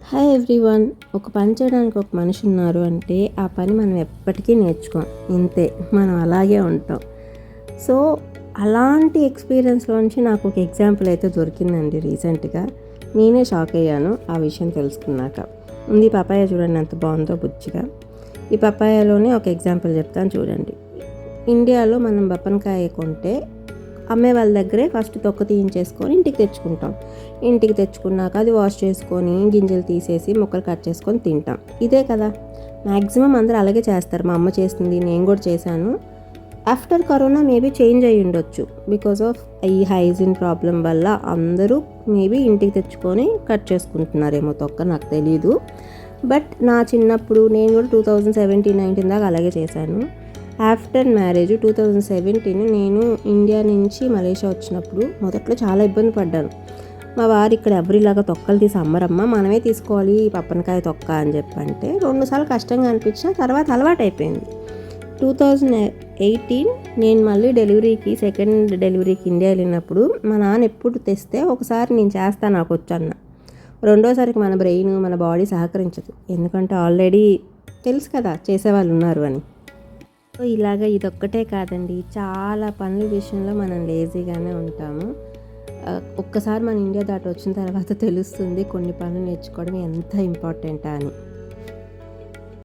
Hi everyone. ఒక పని చేయడానికి ఒక మనిషి ఉన్నారు అంటే ఆ పని మనం ఎప్పటికీ నేర్చుకోం. ఇంతే, మనం అలాగే ఉంటాం. సో అలాంటి ఎక్స్పీరియన్స్లోంచి నాకు ఒక ఎగ్జాంపుల్ అయితే దొరికిందండి రీసెంట్గా. నేనే షాక్ అయ్యాను ఆ విషయం తెలుసుకున్నాక. ఉంది పపాయ చూడండి ఎంత బాగుందో బుజ్జిగా. ఈ పపాయలోనే ఒక ఎగ్జాంపుల్ చెప్తాను చూడండి. ఇండియాలో మనం బప్పనకాయ కొంటే అమ్మే వాళ్ళ దగ్గరే ఫస్ట్ తొక్క తీయించేసుకొని ఇంటికి తెచ్చుకుంటాం. ఇంటికి తెచ్చుకున్నాక అది వాష్ చేసుకొని గింజలు తీసేసి ముక్కలు కట్ చేసుకొని తింటాం. ఇదే కదా మ్యాక్సిమం అందరూ అలాగే చేస్తారు. మా అమ్మ చేస్తుంది, నేను కూడా చేశాను. ఆఫ్టర్ కరోనా మేబీ చేంజ్ అయ్యి ఉండొచ్చు. బికాస్ ఆఫ్ ఈ హైజీన్ ప్రాబ్లం వల్ల అందరూ మేబీ ఇంటికి తెచ్చుకొని కట్ చేసుకుంటున్నారేమో తొక్క, నాకు తెలీదు. బట్ నా చిన్నప్పుడు నేను కూడా 2017-19 దాకా అలాగే చేశాను. ఆఫ్టర్ మ్యారేజ్ 2017 నేను ఇండియా నుంచి మలేషియా వచ్చినప్పుడు మొదట్లో చాలా ఇబ్బంది పడ్డాను. మా వారు ఇక్కడ ఎవరిలాగా తొక్కలు తీసి అమ్మరమ్మ, మనమే తీసుకోవాలి ఈ పప్పనకాయ తొక్క అని చెప్పంటే 2 సార్లు కష్టంగా అనిపించిన తర్వాత అలవాటు అయిపోయింది. 2018 నేను మళ్ళీ సెకండ్ డెలివరీకి ఇండియా వెళ్ళినప్పుడు మా నాన్న ఎప్పుడు తెస్తే ఒకసారి నేను చేస్తా నాకు వచ్చన్న, రెండోసారికి మన బ్రెయిన్ మన బాడీ సహకరించదు. ఎందుకంటే ఆల్రెడీ తెలుసు కదా చేసేవాళ్ళు ఉన్నారు అని. సో ఇలాగ ఇదొక్కటే కాదండి, చాలా పనుల విషయంలో మనం లేజీగానే ఉంటాము. ఒక్కసారి మన ఇండియా దాటి వచ్చిన తర్వాత తెలుస్తుంది కొన్ని పనులు నేర్చుకోవడం ఎంత ఇంపార్టెంటా అని.